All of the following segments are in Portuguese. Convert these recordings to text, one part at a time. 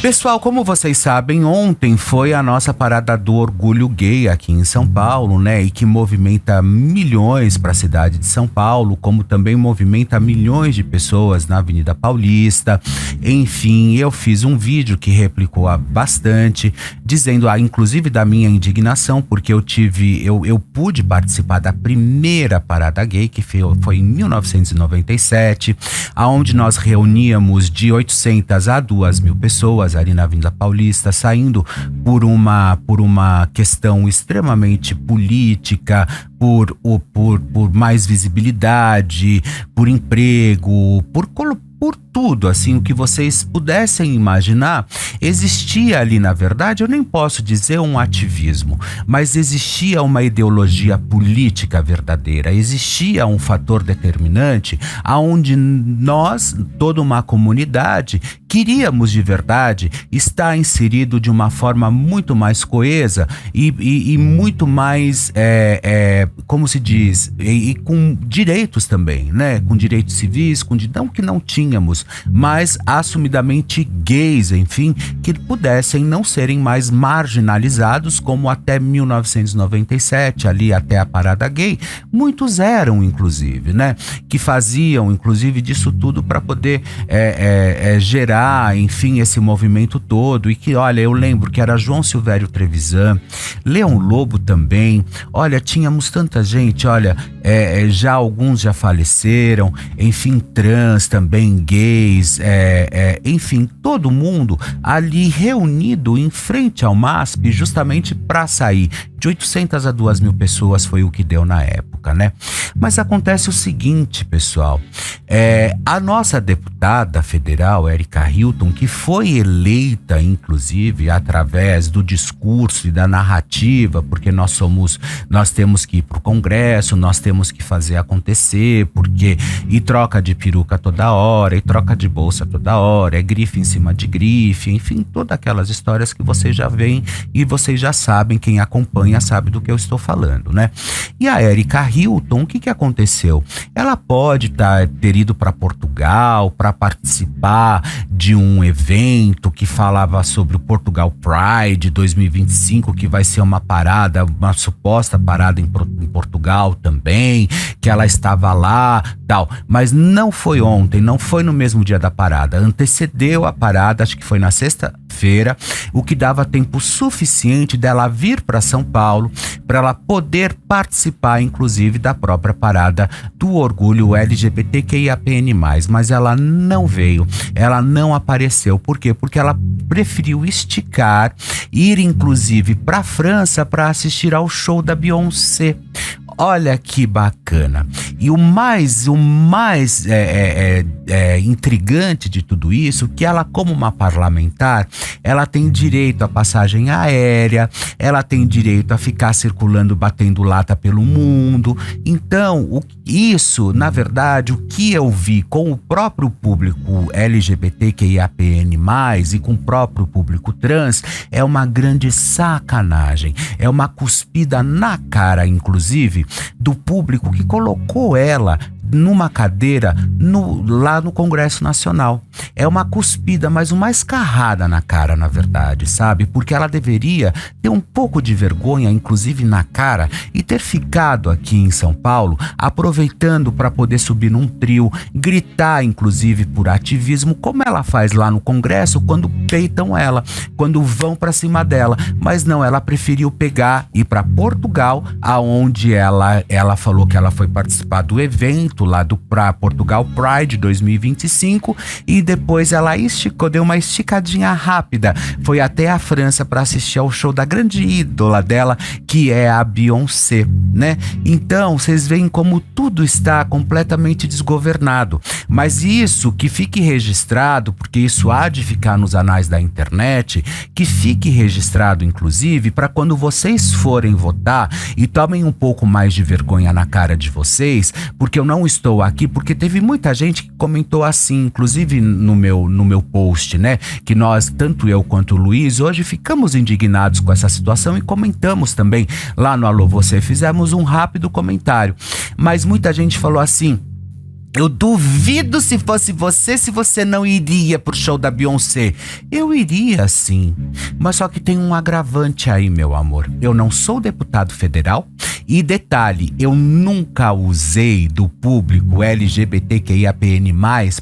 Pessoal, como vocês sabem, ontem foi a nossa parada do orgulho gay aqui em São Paulo, né? E que movimenta milhões para a cidade de São Paulo, como também movimenta milhões de pessoas na Avenida Paulista. Enfim, eu fiz um vídeo que replicou bastante, dizendo, inclusive da minha indignação, porque eu pude participar da primeira parada gay, que foi em 1997, aonde nós reuníamos de 800 a 2.000 pessoas ali na Avenida Paulista, saindo por uma questão extremamente política, por mais visibilidade, por emprego, por tudo, assim, o que vocês pudessem imaginar, existia ali, na verdade, eu nem posso dizer um ativismo, mas existia uma ideologia política verdadeira, existia um fator determinante aonde nós, toda uma comunidade, queríamos de verdade estar inserido de uma forma muito mais coesa e muito mais, como se diz, e com direitos também, né? Com direitos civis, não que não tínhamos, mas assumidamente gays, enfim, que pudessem não serem mais marginalizados como até 1997, ali até a parada gay, muitos eram, inclusive, né? Que faziam, inclusive, disso tudo para poder gerar, enfim, esse movimento todo. E que, olha, eu lembro que era João Silvério Trevisan, Leão Lobo também, olha, tínhamos tanta gente, olha, já alguns já faleceram, enfim, trans também, gays, enfim, todo mundo ali reunido em frente ao MASP justamente para sair. De 800 a 2.000 pessoas foi o que deu na época, né? Mas acontece o seguinte, pessoal, a nossa deputada federal, Érica Hilton, que foi eleita, inclusive, através do discurso e da narrativa, porque nós temos que ir pro Congresso, nós temos que fazer acontecer, porque e troca de peruca toda hora, e troca de bolsa toda hora, é grife em cima de grife, enfim, todas aquelas histórias que vocês já veem e vocês já sabem, quem acompanha sabe do que eu estou falando, né? E a Érica Hilton, o que aconteceu? Ela pode ter ido para Portugal para participar de um evento que falava sobre o Portugal Pride 2025, que vai ser uma suposta parada em Portugal também, que ela estava lá, tal, mas não foi ontem, não foi no mesmo dia da parada, antecedeu a parada, acho que foi na sexta-feira, o que dava tempo suficiente dela vir para São Paulo, para ela poder participar, inclusive, da própria parada do orgulho LGBTQIAPN+, mas ela não veio, ela não apareceu. Por quê? Porque ela preferiu esticar, ir inclusive para a França para assistir ao show da Beyoncé. Olha que bacana. E o mais intrigante de tudo isso, que ela, como uma parlamentar, ela tem direito à passagem aérea, ela tem direito a ficar circulando, batendo lata pelo mundo. Então, isso, na verdade, o que eu vi com o próprio público LGBTQIAPN+, e com o próprio público trans, é uma grande sacanagem. É uma cuspida na cara, inclusive, do público que colocou ela numa cadeira lá no Congresso Nacional. É uma cuspida, mas uma escarrada na cara, na verdade, sabe? Porque ela deveria ter um pouco de vergonha, inclusive na cara, e ter ficado aqui em São Paulo, aproveitando para poder subir num trio, gritar, inclusive, por ativismo, como ela faz lá no Congresso, quando peitam ela, quando vão para cima dela. Mas não, ela preferiu ir para Portugal, aonde ela falou que ela foi participar do evento lá do Portugal Pride 2025, e depois ela deu uma esticadinha rápida, foi até a França para assistir ao show da grande ídola dela, que é a Beyoncé, né? Então, vocês veem como tudo está completamente desgovernado. Mas isso que fique registrado, porque isso há de ficar nos anais da internet, que fique registrado, inclusive, para quando vocês forem votar, e tomem um pouco mais de vergonha na cara de vocês, porque eu não estou aqui, porque teve muita gente que comentou assim, inclusive no meu post, né? Que nós, tanto eu quanto o Luiz, hoje ficamos indignados com essa situação e comentamos também lá no Alô Você, fizemos um rápido comentário. Mas muita gente falou assim: Eu duvido se fosse você, se você não iria pro show da Beyoncé. Eu iria sim, mas só que tem um agravante aí, meu amor. Eu não sou deputado federal e detalhe, eu nunca usei do público LGBTQIAPN+,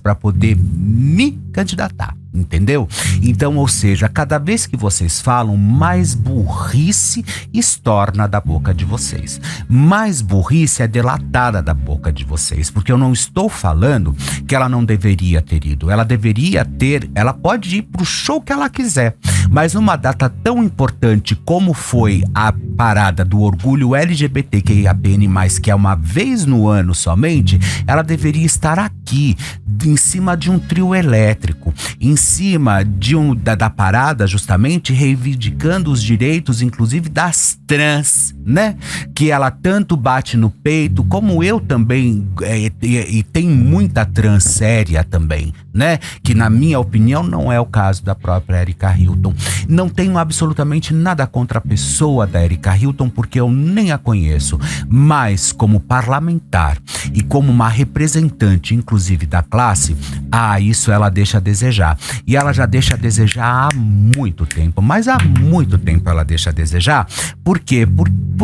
para poder me candidatar. Entendeu? Então, ou seja, cada vez que vocês falam, mais burrice estorna da boca de vocês. Mais burrice é delatada da boca de vocês. Porque eu não estou falando que ela não deveria ter ido. Ela deveria ter, ela pode ir pro show que ela quiser. Mas numa data tão importante como foi a parada do orgulho LGBTQIAPN+, que é uma vez no ano somente, ela deveria estar aqui, em cima de um trio elétrico, em cima da parada, justamente reivindicando os direitos, inclusive das trans, né? Que ela tanto bate no peito, como eu também, e tem muita trans séria também, né? Que na minha opinião não é o caso da própria Erika Hilton. Não tenho absolutamente nada contra a pessoa da Erika Hilton, porque eu nem a conheço, mas como parlamentar e como uma representante, inclusive da classe, isso ela deixa a desejar. E ela já deixa a desejar há muito tempo, mas há muito tempo ela deixa a desejar. Por quê?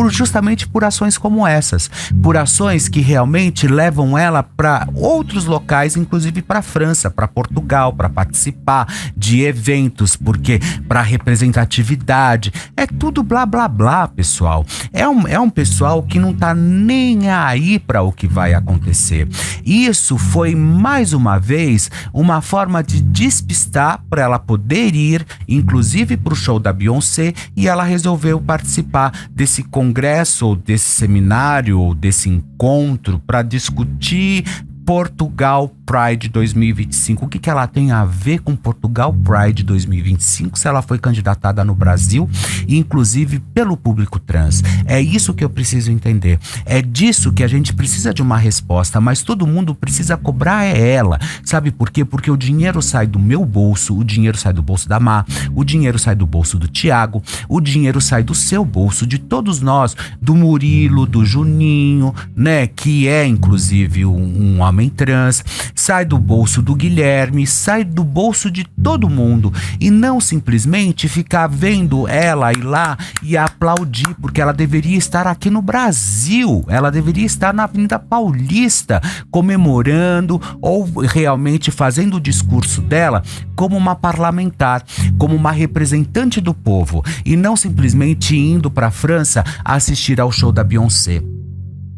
Justamente por ações como essas, por ações que realmente levam ela para outros locais, inclusive para a França, para Portugal, para participar de eventos, porque para representatividade, é tudo blá blá blá, pessoal. É um pessoal que não tá nem aí para o que vai acontecer. Isso foi mais uma vez uma forma de despistar para ela poder ir, inclusive para o show da Beyoncé, e ela resolveu participar desse congresso, ou desse seminário, ou desse encontro para discutir Portugal Pride 2025. O que ela tem a ver com Portugal Pride 2025 se ela foi candidatada no Brasil, inclusive pelo público trans? É isso que eu preciso entender. É disso que a gente precisa de uma resposta, mas todo mundo precisa cobrar ela. Sabe por quê? Porque o dinheiro sai do meu bolso, o dinheiro sai do bolso da Má, o dinheiro sai do bolso do Thiago, o dinheiro sai do seu bolso, de todos nós, do Murilo, do Juninho, né? Que é inclusive um homem trans, sai do bolso do Guilherme, sai do bolso de todo mundo, e não simplesmente ficar vendo ela ir lá e aplaudir, porque ela deveria estar aqui no Brasil, ela deveria estar na Avenida Paulista comemorando ou realmente fazendo o discurso dela como uma parlamentar, como uma representante do povo, e não simplesmente indo para a França assistir ao show da Beyoncé.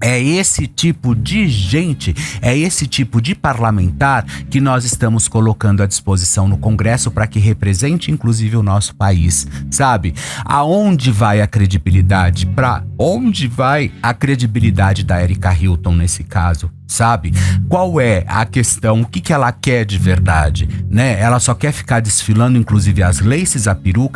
É esse tipo de gente, é esse tipo de parlamentar que nós estamos colocando à disposição no Congresso para que represente inclusive o nosso país, sabe? Aonde vai a credibilidade? Para onde vai a credibilidade da Erika Hilton nesse caso? Sabe? Qual é a questão? O que ela quer de verdade, né? Ela só quer ficar desfilando, inclusive as laces,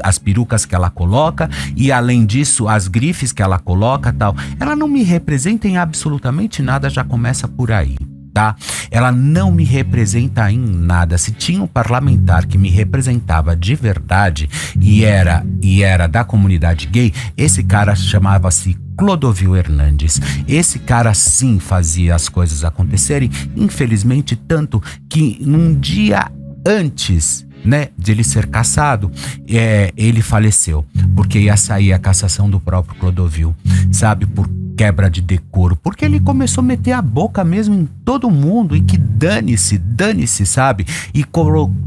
as perucas que ela coloca, e além disso as grifes que ela coloca, tal. Ela não me representa em absolutamente nada, já começa por aí. Tá? Ela não me representa em nada. Se tinha um parlamentar que me representava de verdade e era da comunidade gay, esse cara chamava-se Clodovil Hernandes. Esse cara sim fazia as coisas acontecerem, infelizmente tanto que num dia antes, né, de ele ser cassado, ele faleceu, porque ia sair a cassação do próprio Clodovil, sabe, por quebra de decoro, porque ele começou a meter a boca mesmo em todo mundo, e que dane-se, sabe, e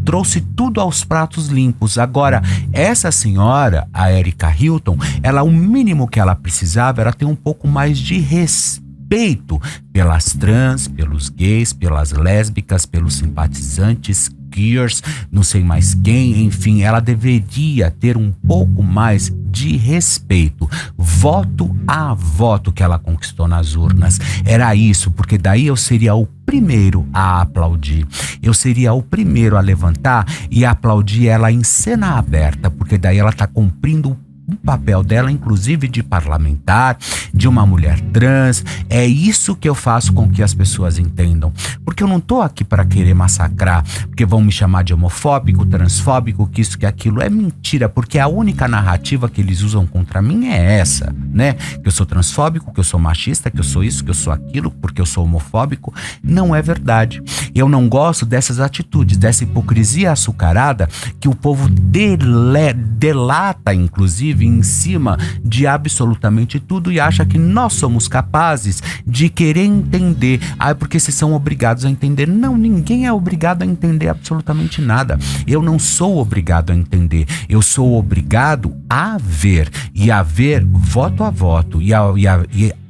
trouxe tudo aos pratos limpos. Agora, essa senhora, a Erika Hilton, o mínimo que ela precisava era ter um pouco mais de respeito pelas trans, pelos gays, pelas lésbicas, pelos simpatizantes, queers, não sei mais quem, enfim, ela deveria ter um pouco mais de respeito, voto a voto que ela conquistou nas urnas. Era isso, porque daí eu seria o primeiro a aplaudir, eu seria o primeiro a levantar e aplaudir ela em cena aberta, porque daí ela tá cumprindo o papel dela, inclusive de parlamentar, de uma mulher trans. É isso que eu faço com que as pessoas entendam. Porque eu não tô aqui para querer massacrar, porque vão me chamar de homofóbico, transfóbico, que isso, que aquilo. É mentira, porque a única narrativa que eles usam contra mim é essa, né? Que eu sou transfóbico, que eu sou machista, que eu sou isso, que eu sou aquilo, porque eu sou homofóbico. Não é verdade. Eu não gosto dessas atitudes, dessa hipocrisia açucarada que o povo delata, inclusive, em cima de absolutamente tudo, e acha que nós somos capazes de querer entender. Porque vocês são obrigados a entender. Não, ninguém é obrigado a entender absolutamente nada. Eu não sou obrigado a entender. Eu sou obrigado a ver. E a ver voto a voto. E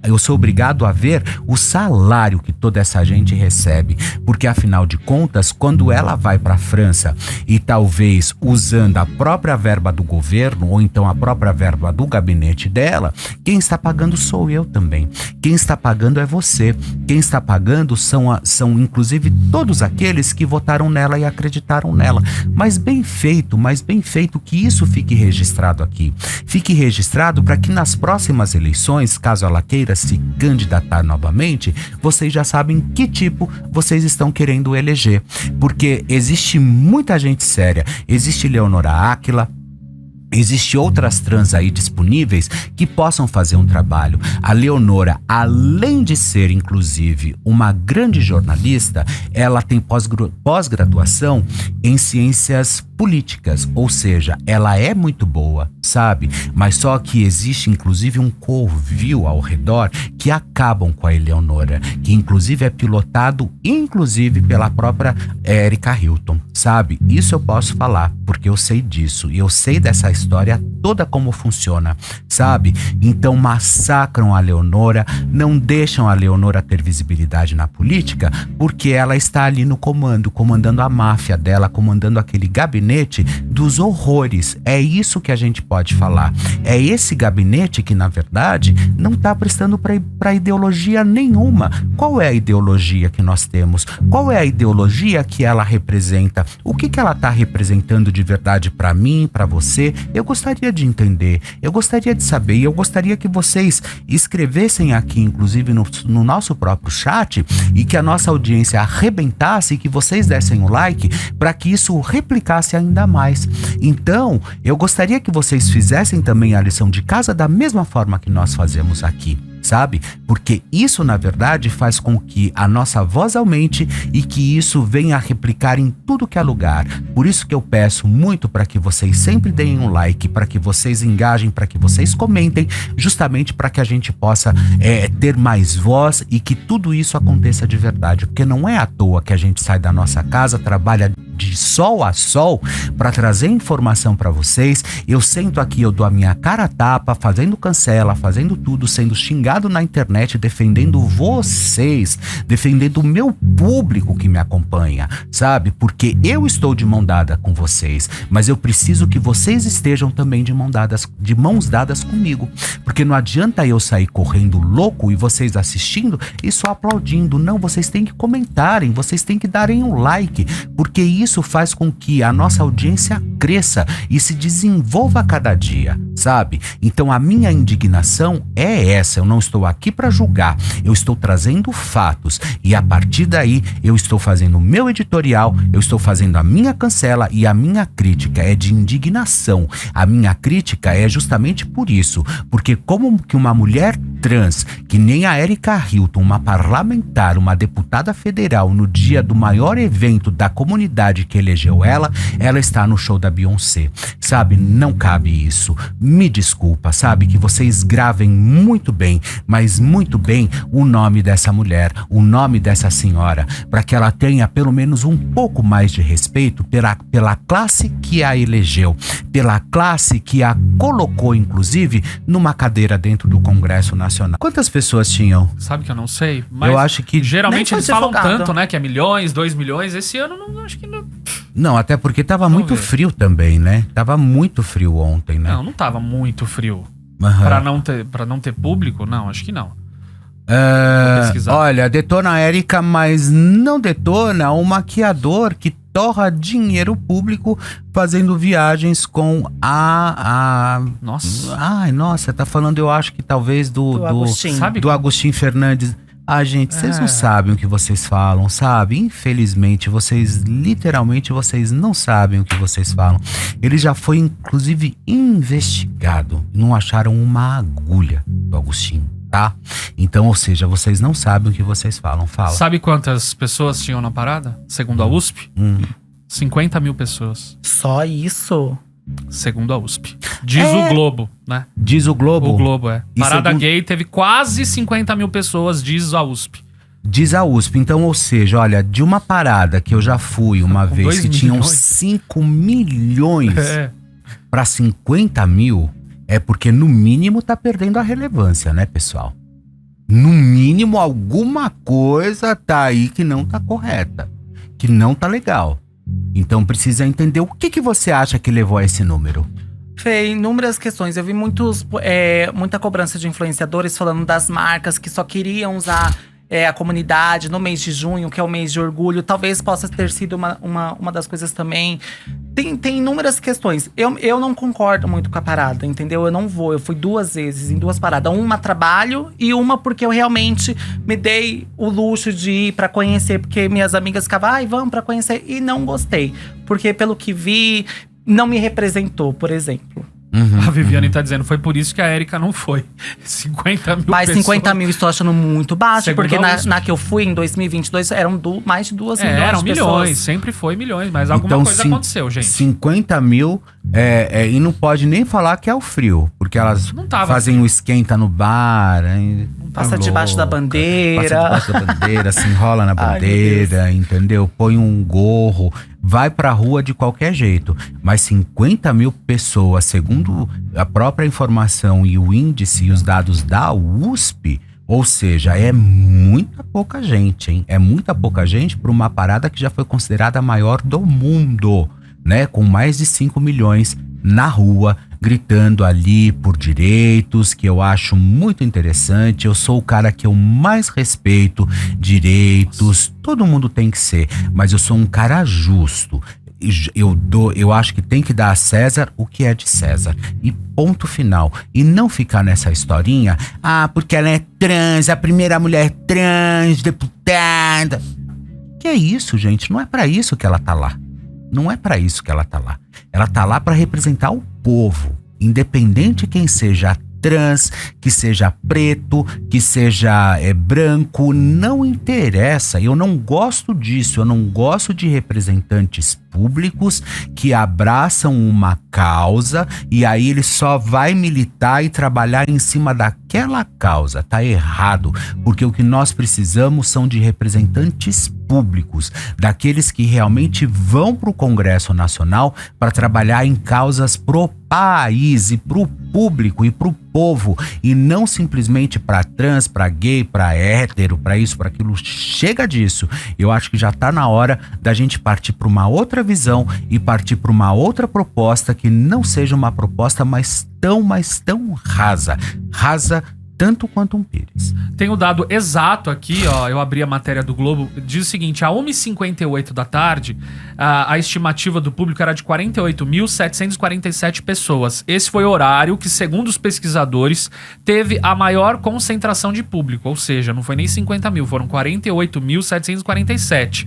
eu sou obrigado a ver o salário que toda essa gente recebe, porque afinal de contas, quando ela vai para a França e talvez usando a própria verba do governo ou então a própria verba do gabinete dela, quem está pagando sou eu também. Quem está pagando é você. Quem está pagando são inclusive todos aqueles que votaram nela e acreditaram nela. Mas bem feito que isso fique registrado aqui. Fique registrado para que nas próximas eleições, caso ela queira se candidatar novamente, vocês já sabem que tipo vocês estão querendo eleger. Porque existe muita gente séria. Existe Leonora Áquila, existe outras trans aí disponíveis que possam fazer um trabalho. A Leonora, além de ser, inclusive, uma grande jornalista, ela tem pós-graduação em ciências políticas, ou seja, ela é muito boa, sabe? Mas só que existe, inclusive, um covil ao redor que acabam com a Eleonora, que inclusive é pilotado, inclusive, pela própria Erika Hilton, sabe? Isso eu posso falar, porque eu sei disso, e eu sei dessa história toda como funciona, sabe? Então massacram a Leonora, não deixam a Leonora ter visibilidade na política, porque ela está ali no comando, comandando a máfia dela, comandando aquele gabinete dos horrores. É isso que a gente pode falar. É esse gabinete que, na verdade, não está prestando para ideologia nenhuma. Qual é a ideologia que nós temos? Qual é a ideologia que ela representa? O que ela está representando de verdade para mim, para você? Eu gostaria de entender, eu gostaria de saber, e eu gostaria que vocês escrevessem aqui, inclusive no nosso próprio chat, e que a nossa audiência arrebentasse, e que vocês dessem o like para que isso replicasse ainda mais. Então, eu gostaria que vocês fizessem também a lição de casa da mesma forma que nós fazemos aqui, sabe? Porque isso, na verdade, faz com que a nossa voz aumente e que isso venha a replicar em tudo que é lugar. Por isso que eu peço muito para que vocês sempre deem um like, para que vocês engajem, para que vocês comentem, justamente para que a gente possa ter mais voz e que tudo isso aconteça de verdade. Porque não é à toa que a gente sai da nossa casa, trabalha de sol a sol para trazer informação para vocês. Eu sento aqui, eu dou a minha cara a tapa, fazendo cancela, fazendo tudo, sendo xingado na internet, defendendo vocês, defendendo o meu público que me acompanha, sabe? Porque eu estou de mão dada com vocês, mas eu preciso que vocês estejam também de mãos dadas comigo, porque não adianta eu sair correndo louco e vocês assistindo e só aplaudindo. Não, vocês têm que comentarem, vocês têm que darem um like, porque isso faz com que a nossa audiência cresça e se desenvolva a cada dia, sabe? Então a minha indignação é essa. Eu não estou aqui para julgar, eu estou trazendo fatos e a partir daí eu estou fazendo o meu editorial, eu estou fazendo a minha cancela e a minha crítica é de indignação. A minha crítica é justamente por isso, porque como que uma mulher trans, que nem a Erika Hilton, uma parlamentar, uma deputada federal, no dia do maior evento da comunidade que elegeu ela está no show da Beyoncé, sabe? Não cabe isso. Me desculpa, sabe? Que vocês gravem muito bem, mas muito bem, o nome dessa mulher, o nome dessa senhora, para que ela tenha pelo menos um pouco mais de respeito pela classe que a elegeu, pela classe que a colocou, inclusive, numa cadeira dentro do Congresso Nacional. Quantas pessoas tinham? Sabe que eu não sei, mas eu acho que geralmente eles falam tanto, né? Que é milhões, 2 milhões. Esse ano não acho que não. Não, até porque tava muito frio também, né? Tava muito frio ontem, né? Não tava muito frio. Pra não ter público, não, acho que não. Olha, detona a Erika, mas não detona o maquiador que torra dinheiro público fazendo viagens com Nossa. Ai, nossa, tá falando, eu acho que talvez do Agostinho. Sabe? do Agostinho Fernandes. Ah, gente, vocês não sabem o que vocês falam, sabe? Infelizmente, literalmente, vocês não sabem o que vocês falam. Ele já foi, inclusive, investigado. Não acharam uma agulha do Agostinho, tá? Então, ou seja, vocês não sabem o que vocês falam. Fala. Sabe quantas pessoas tinham na parada? Segundo a USP? 50 mil pessoas. Só isso? Segundo a USP. Diz o Globo, né? Diz o Globo? O Globo, é. E Parada gay teve quase 50 mil pessoas, diz a USP. Diz a USP. Então, ou seja, olha, de uma parada que eu já fui uma vez 2 que tinham milhões. 5 milhões É. para 50 mil, é porque no mínimo tá perdendo a relevância, né, pessoal? No mínimo alguma coisa tá aí que não tá correta, que não tá legal. Então precisa entender o que você acha que levou a esse número. Fê, inúmeras questões. Eu vi muita cobrança de influenciadores falando das marcas que só queriam usar a comunidade no mês de junho, que é o mês de orgulho. Talvez possa ter sido uma das coisas também. Tem inúmeras questões. Eu não concordo muito com a parada, entendeu? Eu não vou. Eu fui 2 vezes em 2 paradas. Uma trabalho e uma porque eu realmente me dei o luxo de ir pra conhecer. Porque minhas amigas ficavam, vamos pra conhecer. E não gostei. Porque pelo que vi, não me representou, por exemplo. A Viviane tá dizendo, foi por isso que a Érica não foi. 50 mil Mas pessoas. 50 mil estou achando muito baixo. Segundo Porque a USP. na que eu fui, em 2022, eram mais de 2 milhões Eram de milhões, pessoas. sempre foi milhões, mas alguma Então, coisa aconteceu, gente. 50 mil, e não pode nem falar que é o frio, porque elas Não tava fazem o esquenta no bar, hein? Passa debaixo da bandeira. Passa debaixo da bandeira, se enrola na Ai, meu bandeira, entendeu? Põe um gorro, vai pra rua de qualquer jeito. Mas 50 mil pessoas, segundo a própria informação e o índice e os dados da USP, ou seja, é muita pouca gente, hein? É muita pouca gente para uma parada que já foi considerada a maior do mundo, né? Com mais de 5 milhões na rua, gritando ali por direitos, que eu acho muito interessante. Eu sou o cara que eu mais respeito direitos, todo mundo tem que ser, mas eu sou um cara justo. Eu acho que tem que dar a César o que é de César. E ponto final. E não ficar nessa historinha, porque ela é trans, a primeira mulher trans, deputada. Que é isso, gente? Não é pra isso que ela tá lá. Não é pra isso que ela tá lá. Ela tá lá pra representar o povo. Independente quem seja trans, que seja preto, que seja branco, não interessa. Eu não gosto disso. Eu não gosto de representantes públicos que abraçam uma causa e aí ele só vai militar e trabalhar em cima daquela causa. Tá errado, porque o que nós precisamos são de representantes públicos, daqueles que realmente vão para o Congresso Nacional para trabalhar em causas pro país e pro público e pro povo, e não simplesmente para trans, para gay, para hétero, para isso, para aquilo. Chega disso. Eu acho que já tá na hora da gente partir para uma outra visão e partir para uma outra proposta que não seja uma proposta mais tão rasa tanto quanto um pires. Tem o dado exato aqui, ó. Eu abri a matéria do Globo. Diz o seguinte: a 1h58 da tarde, a estimativa do público era de 48.747 pessoas. Esse foi o horário que, segundo os pesquisadores, teve a maior concentração de público. Ou seja, não foi nem 50 mil, foram 48.747.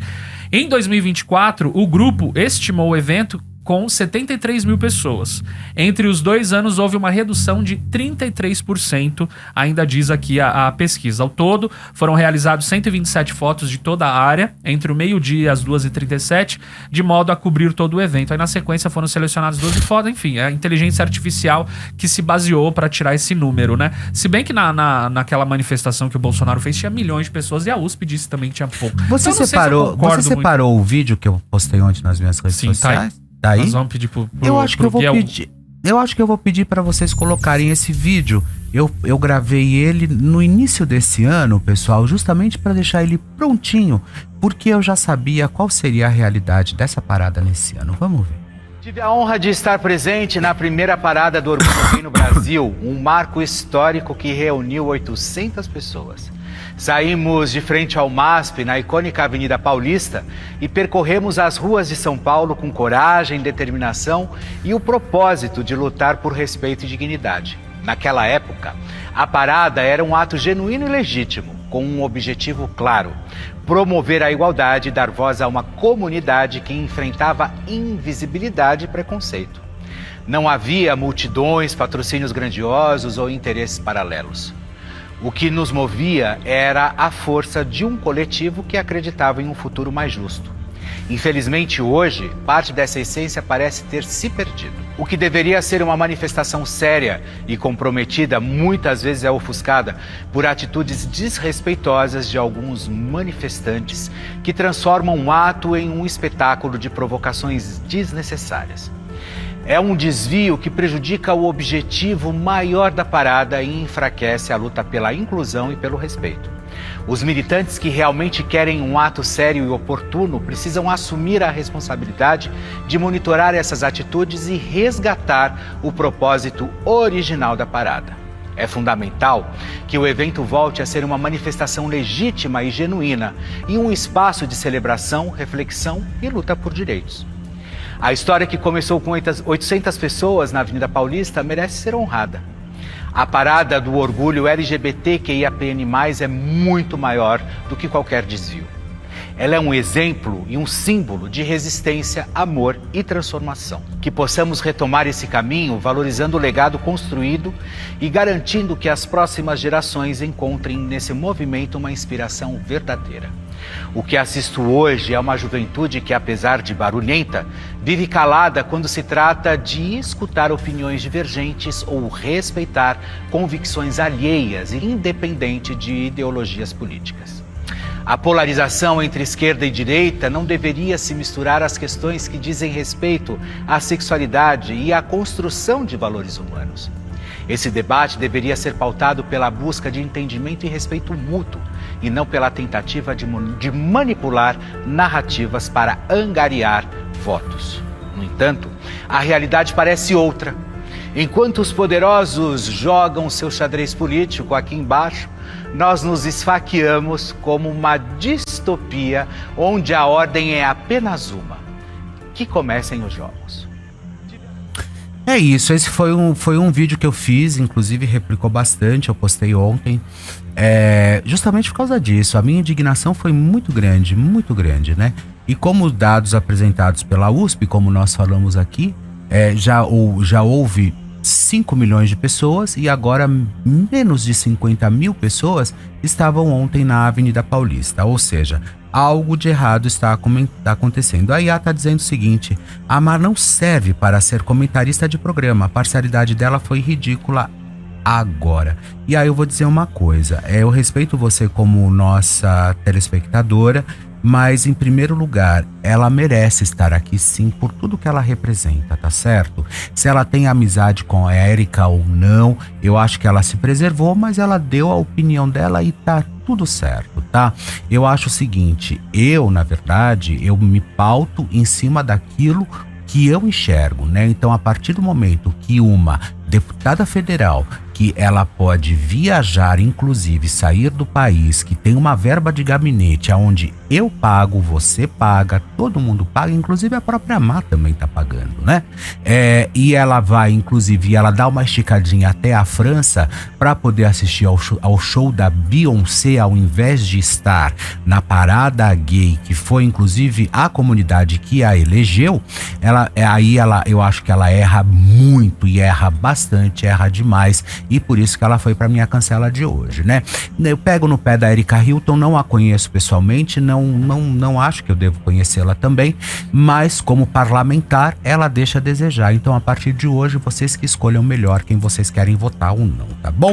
Em 2024, o grupo estimou o evento com 73 mil pessoas. Entre os 2 anos, houve uma redução de 33%, ainda diz aqui a pesquisa. Ao todo, foram realizados 127 fotos de toda a área, entre o meio-dia e as 2h37, de modo a cobrir todo o evento. Aí, na sequência, foram selecionadas 12 fotos. Enfim, é a inteligência artificial que se baseou para tirar esse número, né? Se bem que naquela manifestação que o Bolsonaro fez, tinha milhões de pessoas, e a USP disse também que tinha pouco. Você separou o vídeo que eu postei ontem nas minhas redes sociais? Tá aí. Daí, nós vamos pedir eu acho que eu vou pedir para vocês colocarem esse vídeo. Eu gravei ele no início desse ano, pessoal, justamente para deixar ele prontinho, porque eu já sabia qual seria a realidade dessa parada nesse ano. Vamos ver. Tive a honra de estar presente na primeira parada do Orgulho Gay no Brasil, um marco histórico que reuniu 800 pessoas. Saímos de frente ao MASP, na icônica Avenida Paulista, e percorremos as ruas de São Paulo com coragem, determinação e o propósito de lutar por respeito e dignidade. Naquela época, a parada era um ato genuíno e legítimo, com um objetivo claro: promover a igualdade e dar voz a uma comunidade que enfrentava invisibilidade e preconceito. Não havia multidões, patrocínios grandiosos ou interesses paralelos. O que nos movia era a força de um coletivo que acreditava em um futuro mais justo. Infelizmente, hoje, parte dessa essência parece ter se perdido. O que deveria ser uma manifestação séria e comprometida, muitas vezes é ofuscada por atitudes desrespeitosas de alguns manifestantes que transformam um ato em um espetáculo de provocações desnecessárias. É um desvio que prejudica o objetivo maior da parada e enfraquece a luta pela inclusão e pelo respeito. Os militantes que realmente querem um ato sério e oportuno precisam assumir a responsabilidade de monitorar essas atitudes e resgatar o propósito original da parada. É fundamental que o evento volte a ser uma manifestação legítima e genuína e um espaço de celebração, reflexão e luta por direitos. A história, que começou com 800 pessoas na Avenida Paulista, merece ser honrada. A parada do orgulho LGBTQIAPN+, é muito maior do que qualquer desvio. Ela é um exemplo e um símbolo de resistência, amor e transformação. Que possamos retomar esse caminho valorizando o legado construído e garantindo que as próximas gerações encontrem nesse movimento uma inspiração verdadeira. O que assisto hoje é uma juventude que, apesar de barulhenta, vive calada quando se trata de escutar opiniões divergentes ou respeitar convicções alheias e independente de ideologias políticas. A polarização entre esquerda e direita não deveria se misturar às questões que dizem respeito à sexualidade e à construção de valores humanos. Esse debate deveria ser pautado pela busca de entendimento e respeito mútuo, e não pela tentativa de manipular narrativas para angariar votos. No entanto, a realidade parece outra. Enquanto os poderosos jogam seu xadrez político aqui embaixo, nós nos esfaqueamos como uma distopia onde a ordem é apenas uma: que comecem os jogos. É isso, esse foi um vídeo que eu fiz, inclusive replicou bastante, eu postei ontem. Justamente por causa disso, a minha indignação foi muito grande, né? E como dados apresentados pela USP, como nós falamos aqui, já houve 5 milhões de pessoas e agora menos de 50 mil pessoas estavam ontem na Avenida Paulista. Ou seja, algo de errado está acontecendo. A IA está dizendo o seguinte: a Mar não serve para ser comentarista de programa, a parcialidade dela foi ridícula agora. E aí eu vou dizer uma coisa, eu respeito você como nossa telespectadora, mas em primeiro lugar, ela merece estar aqui sim por tudo que ela representa, tá certo? Se ela tem amizade com a Érica ou não, eu acho que ela se preservou, mas ela deu a opinião dela e tá tudo certo, tá? Eu acho o seguinte, na verdade, eu me pauto em cima daquilo que eu enxergo, né? Então, a partir do momento que uma deputada federal, que ela pode viajar, inclusive sair do país, que tem uma verba de gabinete onde eu pago, você paga, todo mundo paga, inclusive a própria Má também tá pagando, né? E ela vai, inclusive, ela dá uma esticadinha até a França para poder assistir ao show da Beyoncé, ao invés de estar na parada gay, que foi inclusive a comunidade que a elegeu. Eu acho que ela erra muito e erra bastante, erra demais, e por isso que ela foi pra minha cancela de hoje, né? Eu pego no pé da Erika Hilton, não a conheço pessoalmente, não acho que eu devo conhecê-la também, mas como parlamentar ela deixa a desejar. Então, a partir de hoje, vocês que escolham melhor quem vocês querem votar ou não, tá bom?